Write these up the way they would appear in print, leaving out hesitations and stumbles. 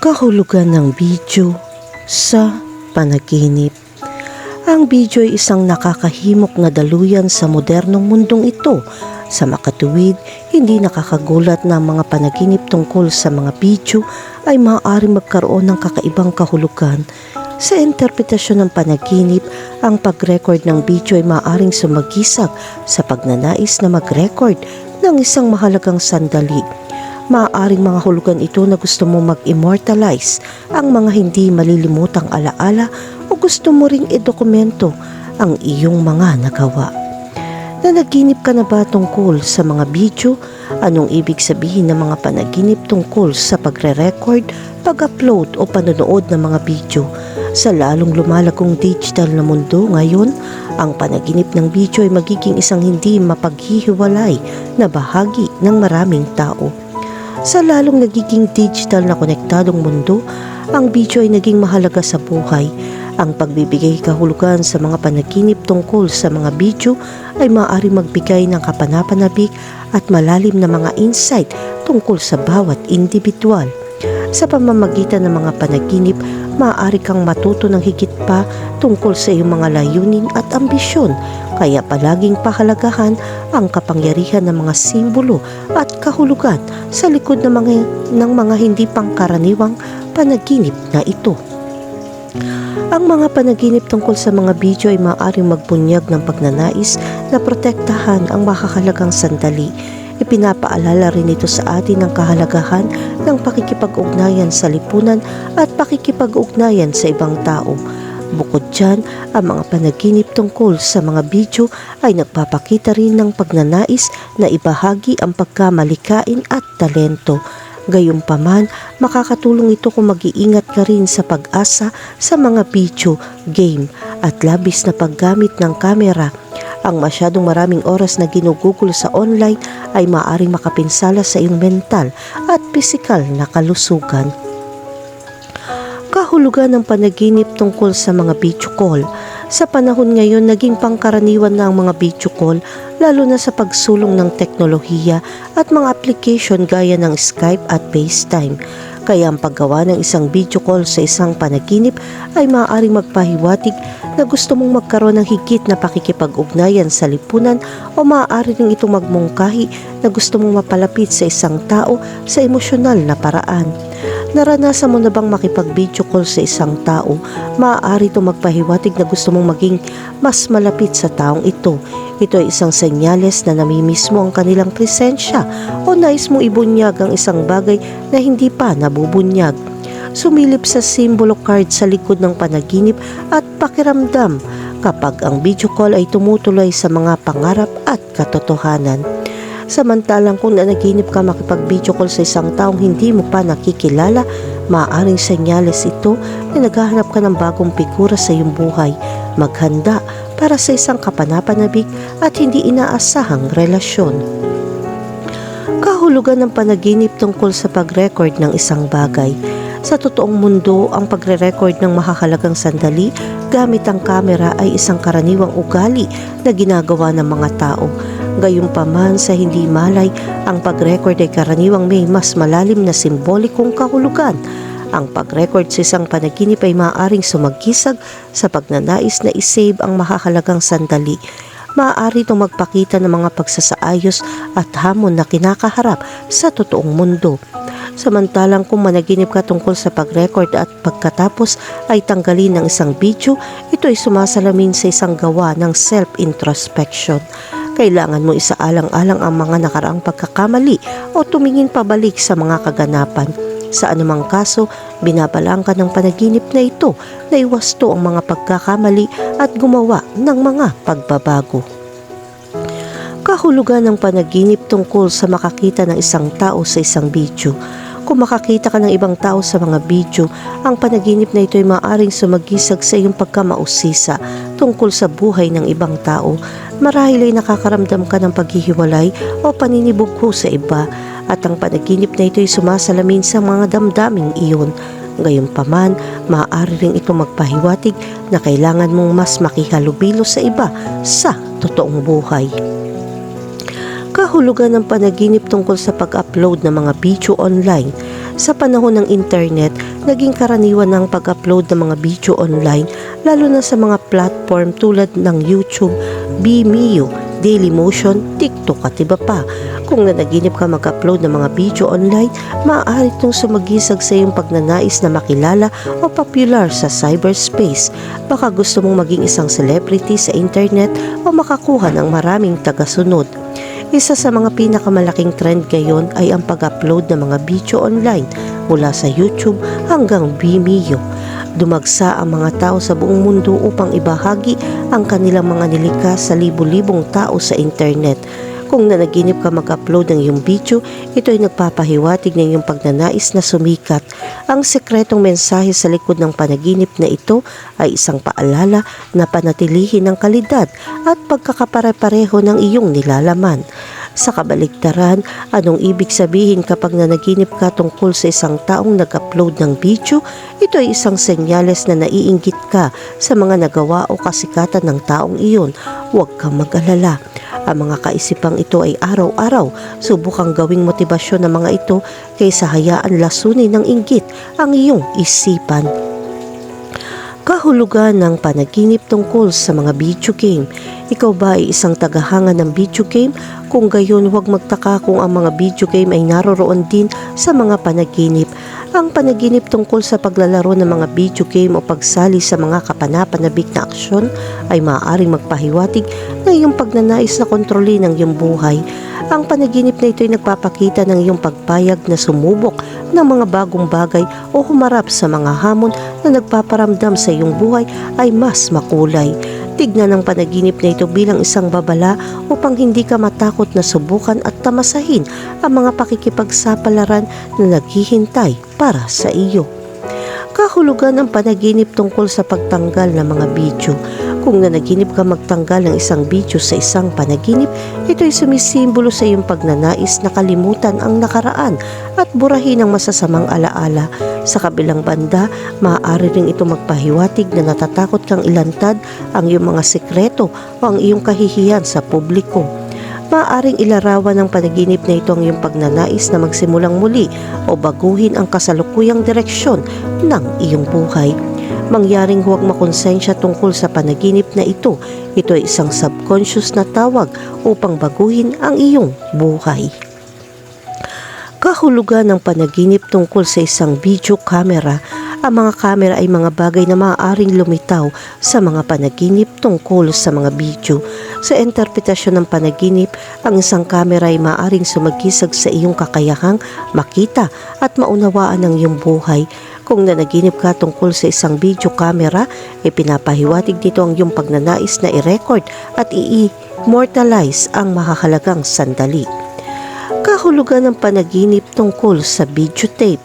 Kahulugan ng video sa panaginip. Ang video ay isang nakakahimok na daluyan sa modernong mundong ito. Sa makatuwid, hindi nakakagulat na ang mga panaginip tungkol sa mga video ay maaaring magkaroon ng kakaibang kahulugan. Sa interpretasyon ng panaginip, ang pag-record ng video ay maaaring sumagisag sa pagnanais na mag-record ng isang mahalagang sandali. Maaaring mga hulugan ito na gusto mo mag-immortalize ang mga hindi malilimutang alaala o gusto mo ring idokumento ang iyong mga nagawa. Nanaginip ka na ba tungkol sa mga video? Anong ibig sabihin ng mga panaginip tungkol sa pagre-record, pag-upload o panonood ng mga video? Sa lalong lumalagong digital na mundo ngayon, ang panaginip ng video ay magiging isang hindi mapaghihiwalay na bahagi ng maraming tao. Sa lalong nagiging digital na konektadong mundo, ang video ay naging mahalaga sa buhay. Ang pagbibigay kahulugan sa mga panaginip tungkol sa mga video ay maaaring magbigay ng kapanapanabik at malalim na mga insight tungkol sa bawat individual. Sa pamamagitan ng mga panaginip, maaari kang matuto ng higit pa tungkol sa iyong mga layunin at ambisyon. Kaya palaging pahalagahan ang kapangyarihan ng mga simbolo at kahulugan sa likod ng mga hindi pangkaraniwang panaginip na ito. Ang mga panaginip tungkol sa mga video ay maaaring magbunyag ng pagnanais na protektahan ang makakalagang sandali. Ipinapaalala rin ito sa atin ang kahalagahan ng pakikipag-ugnayan sa lipunan at pakikipag-ugnayan sa ibang tao. Bukod dyan, ang mga panaginip tungkol sa mga video ay nagpapakita rin ng pagnanais na ibahagi ang pagkamalikain at talento. Gayunpaman, makakatulong ito kung mag-iingat ka rin sa pag-asa sa mga video, game at labis na paggamit ng kamera. Ang masyadong maraming oras na ginugugol sa online ay maaaring makapinsala sa iyong mental at pisikal na kalusugan. Kahulugan ng panaginip tungkol sa mga video call. Sa panahon ngayon, naging pangkaraniwan na ang mga video call, lalo na sa pagsulong ng teknolohiya at mga application gaya ng Skype at FaceTime. Kaya ang paggawa ng isang video call sa isang panaginip ay maaaring magpahiwatig na gusto mong magkaroon ng higit na pakikipag-ugnayan sa lipunan o maaari rin itong magmungkahi na gusto mong mapalapit sa isang tao sa emosyonal na paraan. Naranasan mo na bang makipag-video call sa isang tao? Maaari itong magpahiwatig na gusto mong maging mas malapit sa taong ito. Ito ay isang senyales na namimiss mo ang kanilang presensya o nais mong ibunyag ang isang bagay na hindi pa nabubunyag. Sumilip sa simbolo card sa likod ng panaginip at pakiramdam kapag ang video call ay tumutuloy sa mga pangarap at katotohanan. Samantalang kung nanaginip ka makipag-video call sa isang taong hindi mo pa nakikilala, maaaring senyales ito na naghahanap ka ng bagong figura sa iyong buhay. Maghanda para sa isang kapanapanabik at hindi inaasahang relasyon. Kahulugan ng panaginip tungkol sa pag-record ng isang bagay. Sa totoong mundo, ang pagre-record ng mahahalagang sandali gamit ang kamera ay isang karaniwang ugali na ginagawa ng mga tao. Gayunpaman sa hindi malay, ang pag-record ay karaniwang may mas malalim na simbolikong kahulugan. Ang pag-record sa isang panaginip ay maaaring sumagisag sa pagnanais na isave ang mahahalagang sandali. Maaari itong magpakita ng mga pagsasaayos at hamon na kinakaharap sa totoong mundo. Samantalang kung managinip ka tungkol sa pag-record at pagkatapos ay tanggalin ng isang video, ito ay sumasalamin sa isang gawa ng self-introspection. Kailangan mo isaalang-alang ang mga nakaraang pagkakamali o tumingin pabalik sa mga kaganapan. Sa anumang kaso, binabalaan ka ng panaginip na ito na iwasto ang mga pagkakamali at gumawa ng mga pagbabago. Kahulugan ng panaginip tungkol sa makakita ng isang tao sa isang video. Kung makakita ka ng ibang tao sa mga video, ang panaginip na ito ay maaaring sumagisag sa iyong pagkamausisa tungkol sa buhay ng ibang tao. Marahil ay nakakaramdam ka ng paghihiwalay o paninibugho sa iba at ang panaginip na ito ay sumasalamin sa mga damdaming iyon. Gayunpaman, maaari rin ito magpahiwatig na kailangan mong mas makihalubilo sa iba sa totoong buhay. Kahulugan ng panaginip tungkol sa pag-upload ng mga video online. Sa panahon ng internet, naging karaniwan ng pag-upload ng mga video online, lalo na sa mga platform tulad ng YouTube, Vimeo, Dailymotion, TikTok at iba pa. Kung nanaginip ka mag-upload ng mga video online, maaari itong sumagisag sa iyong pagnanais na makilala o popular sa cyberspace. Baka gusto mong maging isang celebrity sa internet o makakuha ng maraming tagasunod. Isa sa mga pinakamalaking trend ngayon ay ang pag-upload ng mga video online mula sa YouTube hanggang Vimeo. Dumagsa ang mga tao sa buong mundo upang ibahagi ang kanilang mga nilikha sa libu-libong tao sa internet. Kung nanaginip ka mag-upload ng iyong video, ito ay nagpapahiwatig ng iyong pagnanais na sumikat. Ang sekretong mensahe sa likod ng panaginip na ito ay isang paalala na panatilihin ang kalidad at pagkakapare-pareho ng iyong nilalaman. Sa kabaligtaran, anong ibig sabihin kapag nanaginip ka tungkol sa isang taong nag-upload ng video? Ito ay isang senyales na naiinggit ka sa mga nagawa o kasikatan ng taong iyon. Huwag kang mag-alala. Ang mga kaisipang ito ay araw-araw subukang gawing motibasyon ng mga ito kaysa hayaan lasunin ng inggit ang iyong isipan. Kahulugan ng panaginip tungkol sa mga video game. Ikaw ba ay isang tagahanga ng video game? Kung gayon, huwag magtaka kung ang mga video game ay naroroon din sa mga panaginip. Ang panaginip tungkol sa paglalaro ng mga video game o pagsali sa mga kapanapanabik na aksyon ay maaaring magpahiwatig na iyong pagnanais na kontrolin ang iyong buhay. Ang panaginip na ito ay nagpapakita ng iyong pagpayag na sumubok ng mga bagong bagay o humarap sa mga hamon na nagpaparamdam sa iyong buhay ay mas makulay. Tignan ang panaginip na ito bilang isang babala upang hindi ka matakot na subukan at tamasahin ang mga pakikipagsapalaran na naghihintay para sa iyo. Kahulugan ng panaginip tungkol sa pagtanggal ng mga video. Kung nanaginip ka magtanggal ng isang video sa isang panaginip, ito ay sumisimbolo sa iyong pagnanais na kalimutan ang nakaraan at burahin ang masasamang alaala. Sa kabilang banda, maaari rin ito magpahiwatig na natatakot kang ilantad ang iyong mga sekreto o ang iyong kahihiyan sa publiko. Maaaring ilarawan ng panaginip na ito ang iyong pagnanais na magsimulang muli o baguhin ang kasalukuyang direksyon ng iyong buhay. Mangyaring huwag makonsensya tungkol sa panaginip na ito. Ito ay isang subconscious na tawag upang baguhin ang iyong buhay. Kahulugan ng panaginip tungkol sa isang video camera. Ang mga kamera ay mga bagay na maaaring lumitaw sa mga panaginip tungkol sa mga video. Sa interpretasyon ng panaginip, ang isang kamera ay maaaring sumagisag sa iyong kakayahang makita at maunawaan ang iyong buhay. Kung nanaginip ka tungkol sa isang video camera, pinapahiwatig nito ang iyong pagnanais na i-record at i-immortalize ang mahahalagang sandali. Kahulugan ng panaginip tungkol sa videotape.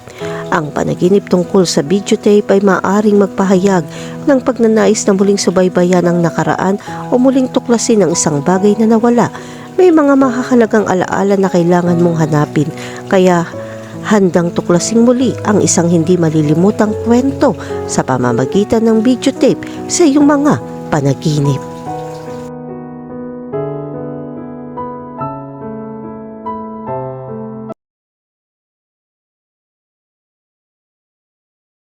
Ang panaginip tungkol sa videotape ay maaaring magpahayag ng pagnanais na muling subaybayan ang nakaraan o muling tuklasin ang isang bagay na nawala. May mga mahahalagang alaala na kailangan mong hanapin, kaya handang tuklasing muli ang isang hindi malilimutang kwento sa pamamagitan ng videotape sa iyong mga panaginip.